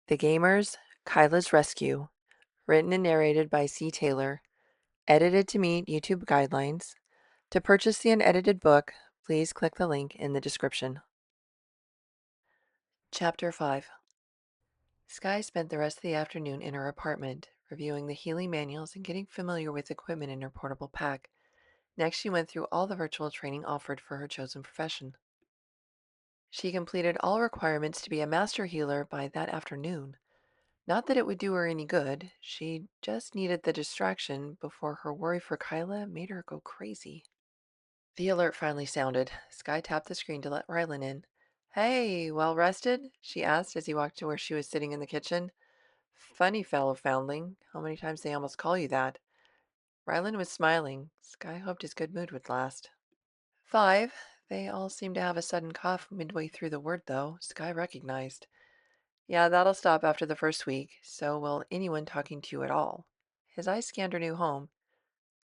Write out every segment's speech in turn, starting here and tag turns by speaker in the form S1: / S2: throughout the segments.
S1: The Gamers, Kyla's Rescue, written and narrated by C. Taylor, edited to meet YouTube guidelines. To purchase the unedited book, please click the link in the description. Chapter 5. Sky spent the rest of the afternoon in her apartment, reviewing the healing manuals and getting familiar with equipment in her portable pack. Next, she went through all the virtual training offered for her chosen profession. She completed all requirements to be a master healer by that afternoon. Not that it would do her any good, she just needed the distraction before her worry for Kyla made her go crazy. The alert finally sounded. Sky tapped the screen to let Rylan in. "Hey, well rested?" she asked as he walked to where she was sitting in the kitchen. "Funny fellow foundling. How many times they almost call you that?" Rylan was smiling. Sky hoped his good mood would last. "5. They all seem to have a sudden cough midway through the word, though," Sky recognized. "Yeah, that'll stop after the first week. So will anyone talking to you at all." His eyes scanned her new home.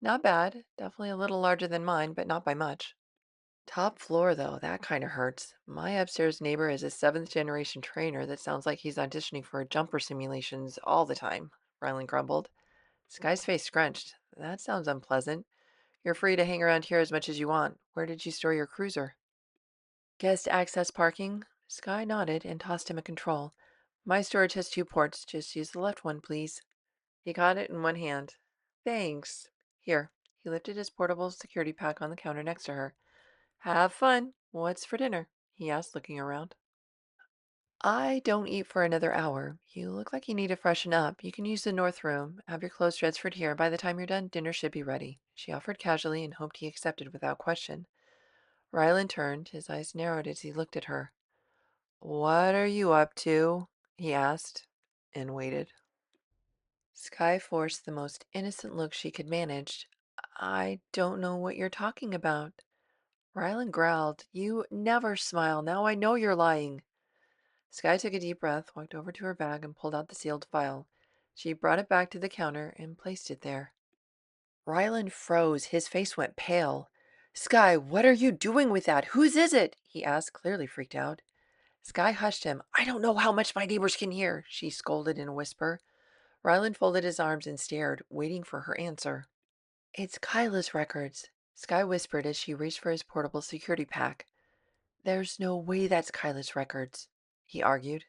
S1: "Not bad. Definitely a little larger than mine, but not by much." "Top floor, though. That kind of hurts. My upstairs neighbor is a seventh generation trainer that sounds like he's auditioning for jumper simulations all the time," Rylan grumbled. Sky's face scrunched. "That sounds unpleasant. You're free to hang around here as much as you want. Where did you store your cruiser?" "Guest access parking." Sky nodded and tossed him a control. "My storage has 2 ports. Just use the left one, please." He caught it in one hand. "Thanks. Here." He lifted his portable security pack on the counter next to her. "Have fun. What's for dinner?" he asked, looking around. "I don't eat for another hour. You look like you need to freshen up. You can use the north room. Have your clothes transferred here. By the time you're done, dinner should be ready," she offered casually and hoped he accepted without question. Rylan turned. His eyes narrowed as he looked at her. "What are you up to?" he asked, and waited. Sky forced the most innocent look she could manage. "I don't know what you're talking about." Rylan growled. "You never smile. Now I know you're lying." Sky took a deep breath, walked over to her bag, and pulled out the sealed file. She brought it back to the counter and placed it there. Rylan froze. His face went pale. "Sky, what are you doing with that? Whose is it?" he asked, clearly freaked out. Sky hushed him. "I don't know how much my neighbors can hear," she scolded in a whisper. Rylan folded his arms and stared, waiting for her answer. "It's Kyla's records," Sky whispered as she reached for his portable security pack. "There's no way that's Kyla's records," he argued.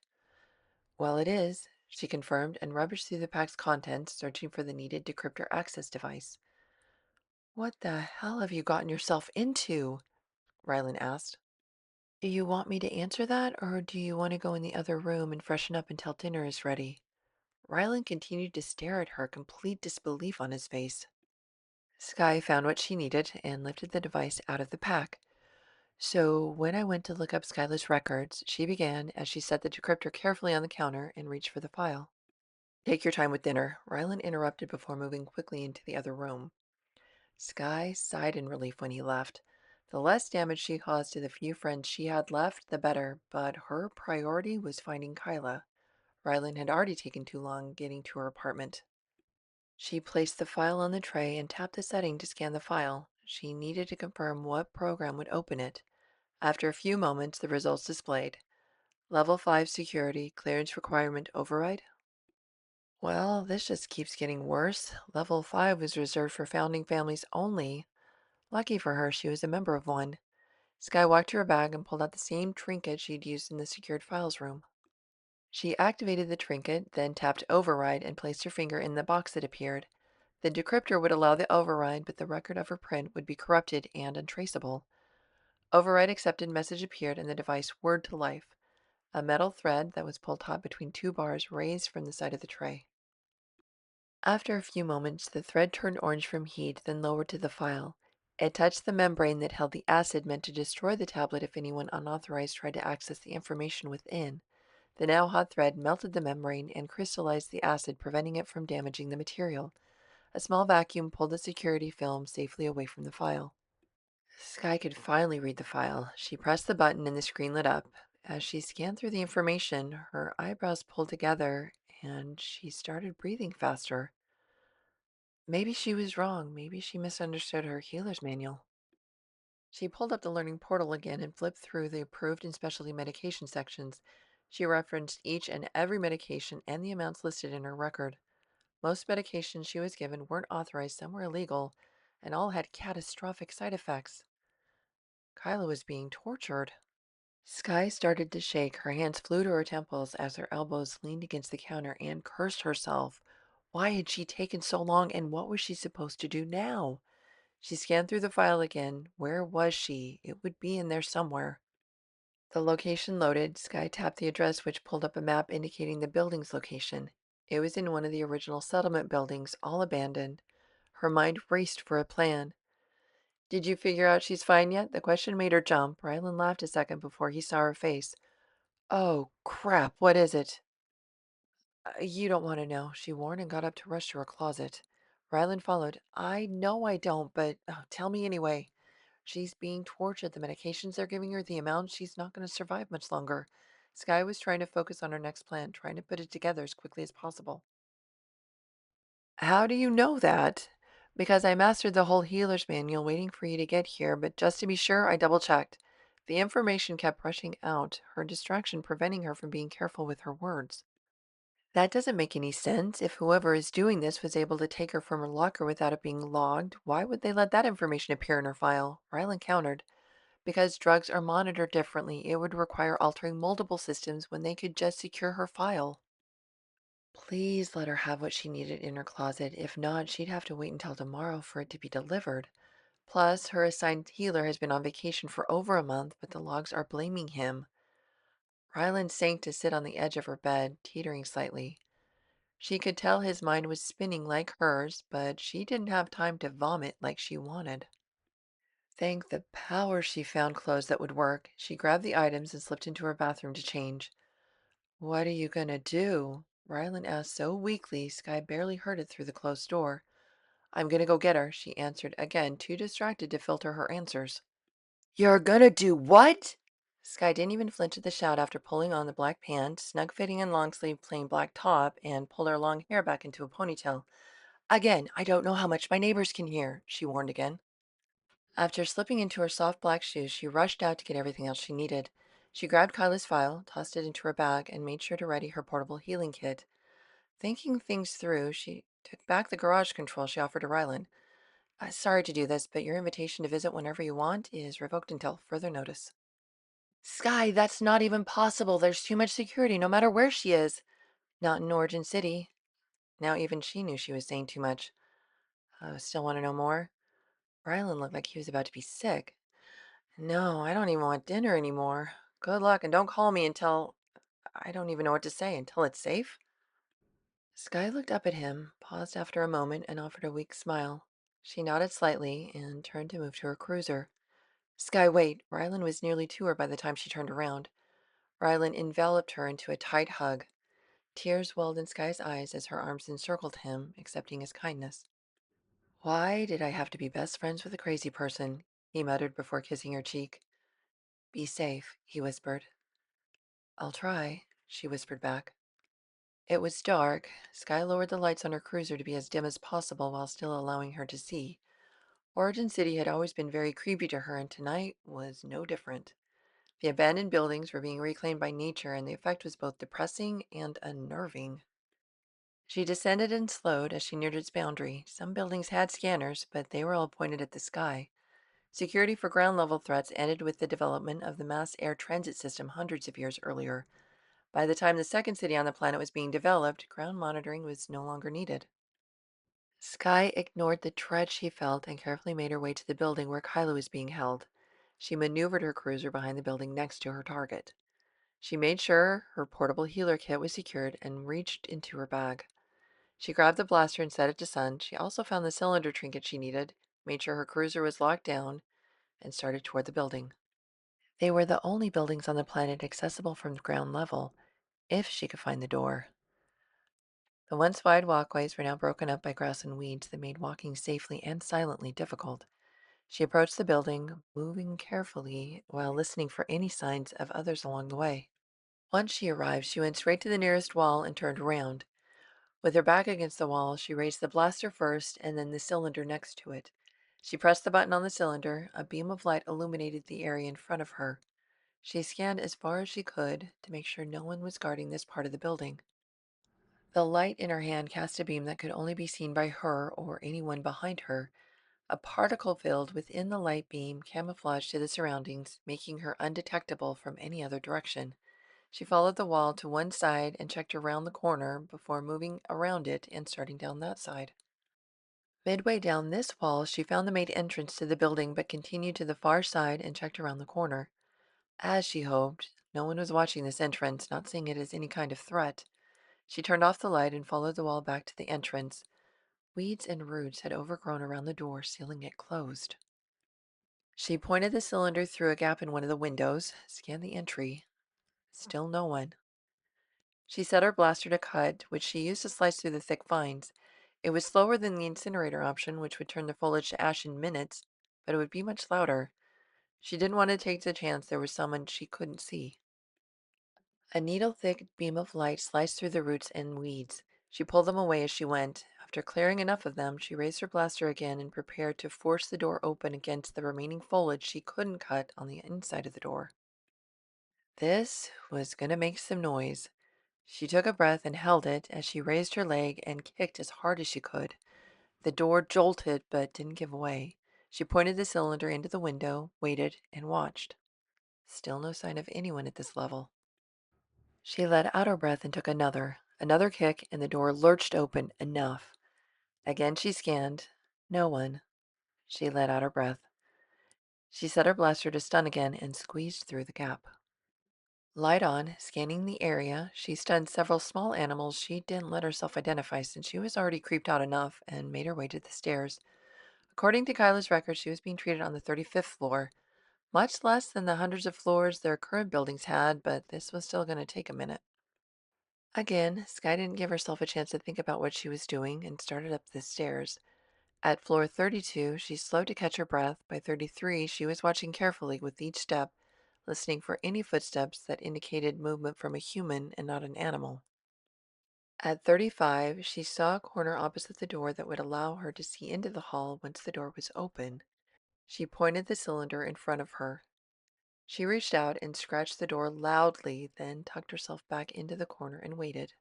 S1: "Well, it is," she confirmed and rummaged through the pack's contents, searching for the needed decryptor access device. "What the hell have you gotten yourself into?" Rylan asked. "Do you want me to answer that, or do you want to go in the other room and freshen up until dinner is ready?" Rylan continued to stare at her, complete disbelief on his face. Sky found what she needed and lifted the device out of the pack. "So, when I went to look up Skylar's records," she began as she set the decryptor carefully on the counter and reached for the file. "Take your time with dinner," Rylan interrupted before moving quickly into the other room. Sky sighed in relief when he left. The less damage she caused to the few friends she had left, the better, but her priority was finding Kyla. Rylan had already taken too long getting to her apartment. She placed the file on the tray and tapped the setting to scan the file. She needed to confirm what program would open it. After a few moments, the results displayed. Level 5 security, clearance requirement override. Well, this just keeps getting worse. Level 5 was reserved for founding families only. Lucky for her, she was a member of one. Sky walked to her bag and pulled out the same trinket she'd used in the secured files room. She activated the trinket, then tapped override and placed her finger in the box that appeared. The decryptor would allow the override, but the record of her print would be corrupted and untraceable. Override accepted message appeared and the device whirred to life. A metal thread that was pulled taut between 2 bars raised from the side of the tray. After a few moments, the thread turned orange from heat, then lowered to the file. It touched the membrane that held the acid meant to destroy the tablet if anyone unauthorized tried to access the information within. The now hot thread melted the membrane and crystallized the acid, preventing it from damaging the material. A small vacuum pulled the security film safely away from the file. Sky could finally read the file. She pressed the button and the screen lit up. As she scanned through the information, her eyebrows pulled together and she started breathing faster. Maybe she was wrong. Maybe she misunderstood her healer's manual. She pulled up the learning portal again and flipped through the approved and specialty medication sections. She referenced each and every medication and the amounts listed in her record. Most medications she was given weren't authorized, some were illegal, and all had catastrophic side effects. Kyla was being tortured. Sky started to shake. Her hands flew to her temples as her elbows leaned against the counter and cursed herself. Why had she taken so long, and what was she supposed to do now? She scanned through the file again. Where was she? It would be in there somewhere. The location loaded. Sky tapped the address, which pulled up a map indicating the building's location. It was in one of the original settlement buildings, all abandoned. Her mind raced for a plan. Did you figure out she's fine yet? The question made her jump. Rylan laughed a second before he saw her face. Oh, crap, what is it? You don't want to know, she warned and got up to rush to her closet. Rylan followed. I know I don't, but tell me anyway. She's being tortured. The medications they're giving her, the amount, she's not going to survive much longer. Sky was trying to focus on her next plan, trying to put it together as quickly as possible. How do you know that? Because I mastered the whole healer's manual waiting for you to get here, but just to be sure, I double checked. The information kept rushing out, her distraction preventing her from being careful with her words. That doesn't make any sense. If whoever is doing this was able to take her from her locker without it being logged, why would they let that information appear in her file? Rylan countered. Because drugs are monitored differently, it would require altering multiple systems when they could just secure her file. Please let her have what she needed in her closet. If not, she'd have to wait until tomorrow for it to be delivered. Plus, her assigned healer has been on vacation for over a month, but the logs are blaming him. Ryland sank to sit on the edge of her bed, teetering slightly. She could tell his mind was spinning like hers, but she didn't have time to vomit like she wanted. Thank the powers she found clothes that would work. She grabbed the items and slipped into her bathroom to change. What are you gonna do? Rylan asked so weakly, Sky barely heard it through the closed door. I'm gonna go get her, she answered, again, too distracted to filter her answers. You're gonna do what? Sky didn't even flinch at the shout after pulling on the black pant, snug fitting and long sleeve plain black top, and pulled her long hair back into a ponytail. Again, I don't know how much my neighbors can hear, she warned again. After slipping into her soft black shoes, she rushed out to get everything else she needed. She grabbed Kyla's file, tossed it into her bag, and made sure to ready her portable healing kit. Thinking things through, she took back the garage control she offered to Rylan. Sorry to do this, but your invitation to visit whenever you want is revoked until further notice. Sky, that's not even possible. There's too much security, no matter where she is. Not in Origin City. Now even she knew she was saying too much. Still want to know more? Rylan looked like he was about to be sick. No, I don't even want dinner anymore. Good luck, and don't call me until I don't even know what to say until it's safe. Sky looked up at him, paused after a moment, and offered a weak smile. She nodded slightly and turned to move to her cruiser. Sky, wait. Rylan was nearly to her by the time she turned around. Rylan enveloped her into a tight hug. Tears welled in Sky's eyes as her arms encircled him, accepting his kindness. Why did I have to be best friends with a crazy person? He muttered before kissing her cheek. Be safe, he whispered. I'll try, she whispered back. It was dark. Sky lowered the lights on her cruiser to be as dim as possible while still allowing her to see. Origin City had always been very creepy to her, and tonight was no different. The abandoned buildings were being reclaimed by nature, and the effect was both depressing and unnerving. She descended and slowed as she neared its boundary. Some buildings had scanners, but they were all pointed at the sky. Security for ground level threats ended with the development of the mass air transit system hundreds of years earlier. By the time the second city on the planet was being developed, ground monitoring was no longer needed. Sky ignored the dread she felt and carefully made her way to the building where Kyla was being held. She maneuvered her cruiser behind the building next to her target. She made sure her portable healer kit was secured and reached into her bag. She grabbed the blaster and set it to sun. She also found the cylinder trinket she needed, made sure her cruiser was locked down, and started toward the building. They were the only buildings on the planet accessible from ground level, if she could find the door. The once wide walkways were now broken up by grass and weeds that made walking safely and silently difficult. She approached the building, moving carefully while listening for any signs of others along the way. Once she arrived, she went straight to the nearest wall and turned around. With her back against the wall, she raised the blaster first and then the cylinder next to it. She pressed the button on the cylinder. A beam of light illuminated the area in front of her. She scanned as far as she could to make sure no one was guarding this part of the building. The light in her hand cast a beam that could only be seen by her or anyone behind her. A particle field within the light beam camouflaged to the surroundings, making her undetectable from any other direction. She followed the wall to one side and checked around the corner before moving around it and starting down that side. Midway down this wall, she found the main entrance to the building but continued to the far side and checked around the corner. As she hoped, no one was watching this entrance, not seeing it as any kind of threat. She turned off the light and followed the wall back to the entrance. Weeds and roots had overgrown around the door, sealing it closed. She pointed the cylinder through a gap in one of the windows, scanned the entry. Still no one. She set her blaster to cut, which she used to slice through the thick vines. It was slower than the incinerator option, which would turn the foliage to ash in minutes, but it would be much louder. She didn't want to take the chance there was someone she couldn't see. A needle-thick beam of light sliced through the roots and weeds. She pulled them away as she went. After clearing enough of them, she raised her blaster again and prepared to force the door open against the remaining foliage she couldn't cut on the inside of the door. This was going to make some noise. She took a breath and held it as she raised her leg and kicked as hard as she could. The door jolted but didn't give way. She pointed the cylinder into the window, waited, and watched. Still no sign of anyone at this level. She let out her breath and took another kick, and the door lurched open enough. Again she scanned. No one. She let out her breath. She set her blaster to stun again and squeezed through the gap. Light on, scanning the area, she stunned several small animals she didn't let herself identify since she was already creeped out enough and made her way to the stairs. According to Kyla's record, she was being treated on the 35th floor, much less than the hundreds of floors their current buildings had, but this was still going to take a minute. Again, Sky didn't give herself a chance to think about what she was doing and started up the stairs. At floor 32, she slowed to catch her breath. By 33, she was watching carefully with each step, listening for any footsteps that indicated movement from a human and not an animal. At 35, she saw a corner opposite the door that would allow her to see into the hall once the door was open. She pointed the cylinder in front of her. She reached out and scratched the door loudly, then tucked herself back into the corner and waited.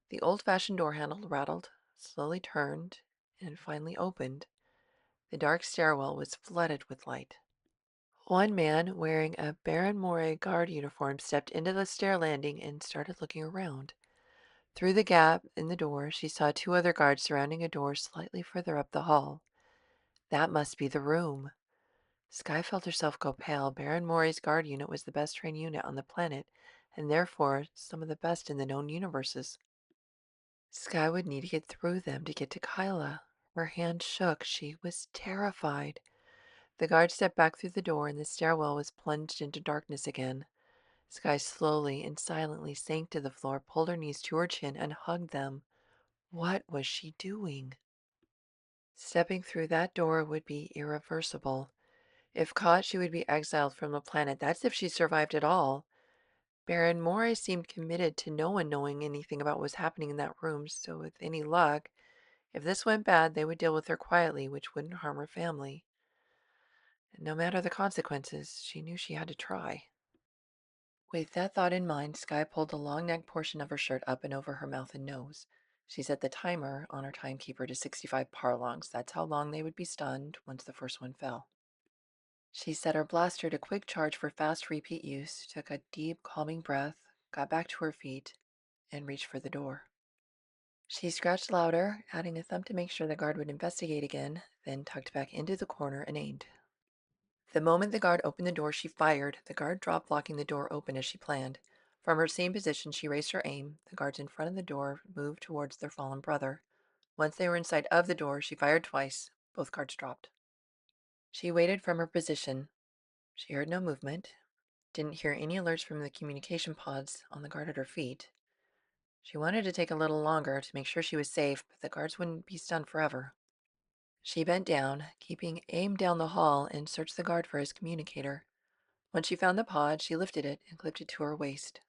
S1: The old-fashioned door handle rattled, slowly turned, and finally opened. The dark stairwell was flooded with light. One man wearing a Baron Moray guard uniform stepped into the stair landing and started looking around. Through the gap in the door, she saw two other guards surrounding a door slightly further up the hall. That must be the room. Sky felt herself go pale. Baron Moray's guard unit was the best trained unit on the planet, and therefore some of the best in the known universes. Sky would need to get through them to get to Kyla. Her hand shook. She was terrified. The guard stepped back through the door, and the stairwell was plunged into darkness again. Sky slowly and silently sank to the floor, pulled her knees to her chin, and hugged them. What was she doing? Stepping through that door would be irreversible. If caught, she would be exiled from the planet. That's if she survived at all. Baron Moray seemed committed to no one knowing anything about what was happening in that room, so with any luck, if this went bad, they would deal with her quietly, which wouldn't harm her family. And no matter the consequences, she knew she had to try. With that thought in mind, Sky pulled the long neck portion of her shirt up and over her mouth and nose. She set the timer on her timekeeper to 65 parlongs. That's how long they would be stunned once the first one fell. She set her blaster to quick charge for fast repeat use, took a deep, calming breath, got back to her feet, and reached for the door. She scratched louder, adding a thump to make sure the guard would investigate again, then tucked back into the corner and aimed. The moment the guard opened the door, she fired. The guard dropped, blocking the door open as she planned. From her same position, she raised her aim. The guards in front of the door moved towards their fallen brother. Once they were inside of the door, she fired twice. Both guards dropped. She waited from her position. She heard no movement, didn't hear any alerts from the communication pods on the guard at her feet. She wanted to take a little longer to make sure she was safe, but the guards wouldn't be stunned forever. She bent down, keeping aim down the hall, and searched the guard for his communicator. When she found the pod, she lifted it and clipped it to her waist.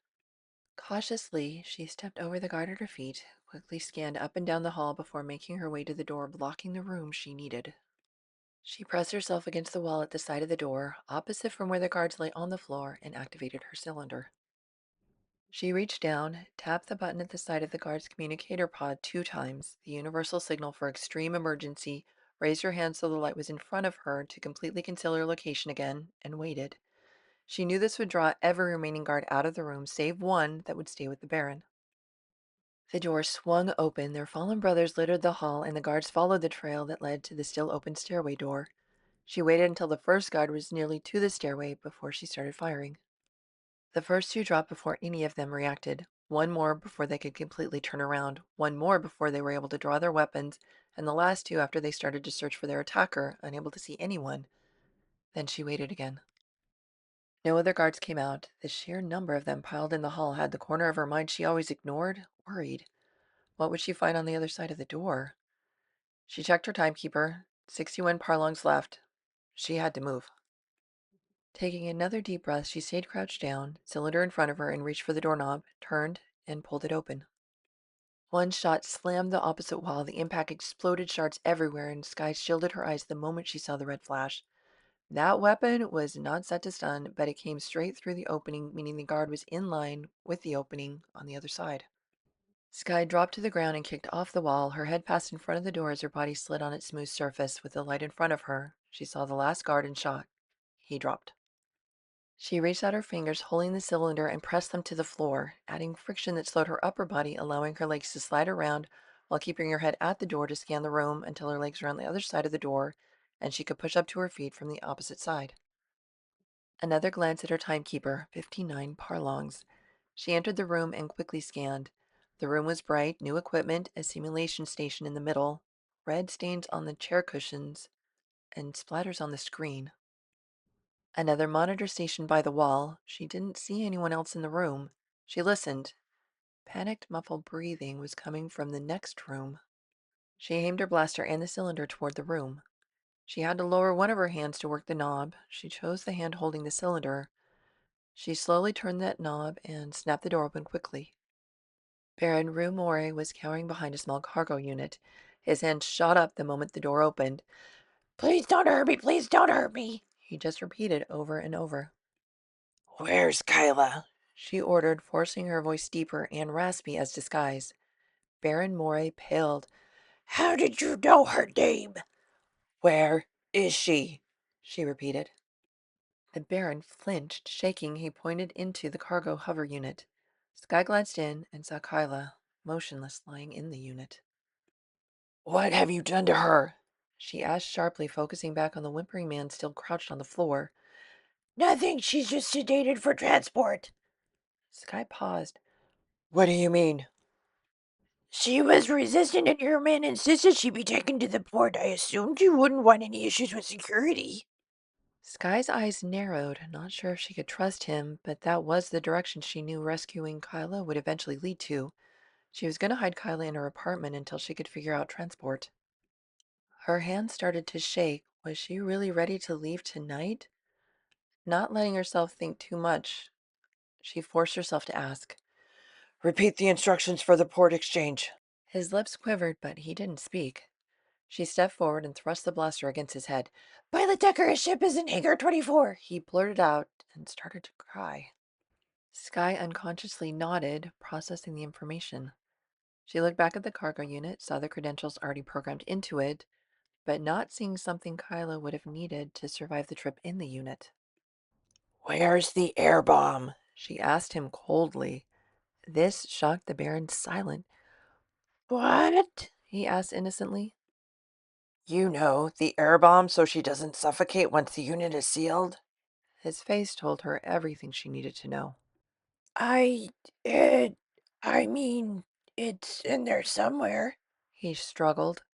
S1: Cautiously, she stepped over the guard at her feet, quickly scanned up and down the hall before making her way to the door blocking the room she needed. She pressed herself against the wall at the side of the door, opposite from where the guards lay on the floor, and activated her cylinder. She reached down, tapped the button at the side of the guard's communicator pod 2 times, the universal signal for extreme emergency, raised her hand so the light was in front of her to completely conceal her location again, and waited. She knew this would draw every remaining guard out of the room save one that would stay with the Baron. The door swung open, their fallen brothers littered the hall, and the guards followed the trail that led to the still open stairway door. She waited until the first guard was nearly to the stairway before she started firing. The first two dropped before any of them reacted. One more before they could completely turn around, one more before they were able to draw their weapons, and the last two after they started to search for their attacker, unable to see anyone. Then she waited again. No other guards came out. The sheer number of them piled in the hall had the corner of her mind she always ignored worried. What would she find on the other side of the door? She checked her timekeeper. 61 parlongs left. She had to move. Taking another deep breath, she stayed crouched down, cylinder in front of her, and reached for the doorknob, turned, and pulled it open. One shot slammed the opposite wall. The impact exploded shards everywhere, and Sky shielded her eyes the moment she saw the red flash. That weapon was not set to stun, but it came straight through the opening, meaning the guard was in line with the opening on the other side. Sky dropped to the ground and kicked off the wall. Her head passed in front of the door as her body slid on its smooth surface. With the light in front of her, she saw the last guard and shot. He dropped. She reached out her fingers, holding the cylinder, and pressed them to the floor, adding friction that slowed her upper body, allowing her legs to slide around while keeping her head at the door to scan the room until her legs were on the other side of the door and she could push up to her feet from the opposite side. Another glance at her timekeeper, 59 parlongs. She entered the room and quickly scanned. The room was bright, new equipment, a simulation station in the middle, red stains on the chair cushions, and splatters on the screen. Another monitor station by the wall. She didn't see anyone else in the room. She listened. Panicked, muffled breathing was coming from the next room. She aimed her blaster and the cylinder toward the room. She had to lower one of her hands to work the knob. She chose the hand holding the cylinder. She slowly turned that knob and snapped the door open quickly. Baron Rue Morey was cowering behind a small cargo unit. His hand shot up the moment the door opened. "Please don't hurt me! Please don't hurt me!" he just repeated over and over. "Where's Kyla?" she ordered, forcing her voice deeper and raspy as disguise. Baron Morey paled. "How did you know her name?" "Where is she?" she repeated. The Baron flinched, shaking. He pointed into the cargo hover unit. Sky glanced in and saw Kyla, motionless, lying in the unit. "What have you done to her?" she asked sharply, focusing back on the whimpering man still crouched on the floor. "Nothing. She's just sedated for transport." Sky paused. "What do you mean?" "She was resistant and your man insisted she be taken to the port. I assumed you wouldn't want any issues with security." Sky's eyes narrowed, not sure if she could trust him, but that was the direction she knew rescuing Kyla would eventually lead to. She was going to hide Kyla in her apartment until she could figure out transport. Her hand started to shake. Was she really ready to leave tonight? Not letting herself think too much, she forced herself to ask, "Repeat the instructions for the port exchange." His lips quivered, but he didn't speak. She stepped forward and thrust the blaster against his head. "Pilot Decker, his ship is in Hangar 24, he blurted out and started to cry. Sky unconsciously nodded, processing the information. She looked back at the cargo unit, saw the credentials already programmed into it, but not seeing something Kyla would have needed to survive the trip in the unit. "Where's the air bomb?" she asked him coldly. This shocked the Baron silent. "What?" he asked innocently. "You know, the air bomb so she doesn't suffocate once the unit is sealed." His face told her everything she needed to know. I, it, I mean, it's in there somewhere," he struggled.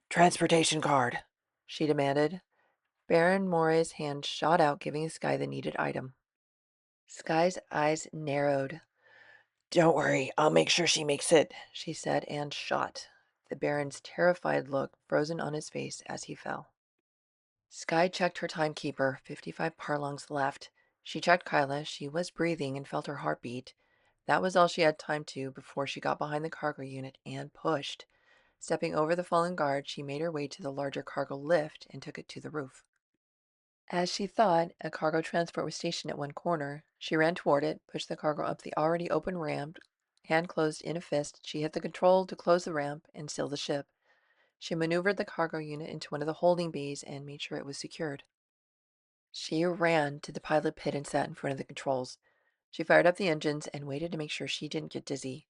S1: "Transportation card," she demanded. Baron Morey's hand shot out, giving Sky the needed item. Sky's eyes narrowed. "Don't worry, I'll make sure she makes it," she said, and shot. The Baron's terrified look frozen on his face as he fell. Sky checked her timekeeper, 55 parlongs left. She checked Kyla. She was breathing and felt her heartbeat. That was all she had time to before she got behind the cargo unit and pushed. Stepping over the fallen guard, she made her way to the larger cargo lift and took it to the roof. As she thought, a cargo transport was stationed at one corner. She ran toward it, pushed the cargo up the already open ramp, hand closed in a fist. She hit the control to close the ramp and seal the ship. She maneuvered the cargo unit into one of the holding bays and made sure it was secured. She ran to the pilot pit and sat in front of the controls. She fired up the engines and waited to make sure she didn't get dizzy.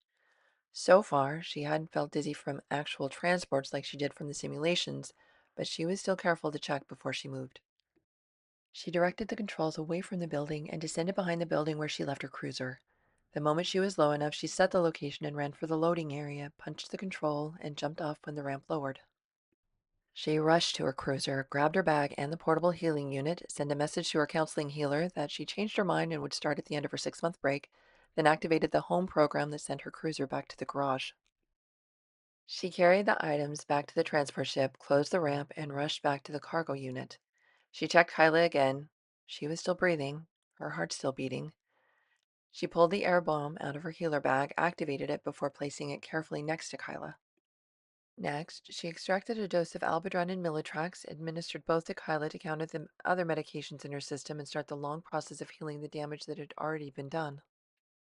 S1: So far, she hadn't felt dizzy from actual transports like she did from the simulations, but she was still careful to check before she moved. She directed the controls away from the building and descended behind the building where she left her cruiser. The moment she was low enough, she set the location and ran for the loading area, punched the control, and jumped off when the ramp lowered. She rushed to her cruiser, grabbed her bag and the portable healing unit, sent a message to her counseling healer that she changed her mind and would start at the end of her 6-month break, then activated the home program that sent her cruiser back to the garage. She carried the items back to the transport ship, closed the ramp, and rushed back to the cargo unit. She checked Kyla again. She was still breathing, her heart still beating. She pulled the air bomb out of her healer bag, activated it before placing it carefully next to Kyla. Next, she extracted a dose of Albedron and Militrax, administered both to Kyla to counter the other medications in her system and start the long process of healing the damage that had already been done.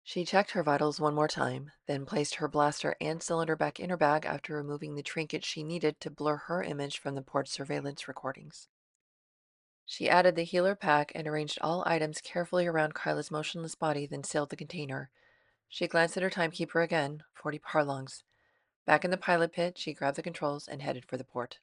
S1: She checked her vitals one more time, then placed her blaster and cylinder back in her bag after removing the trinket she needed to blur her image from the port surveillance recordings. She added the healer pack and arranged all items carefully around Kyla's motionless body, then sealed the container. She glanced at her timekeeper again, 40 parlongs. Back in the pilot pit, she grabbed the controls and headed for the port.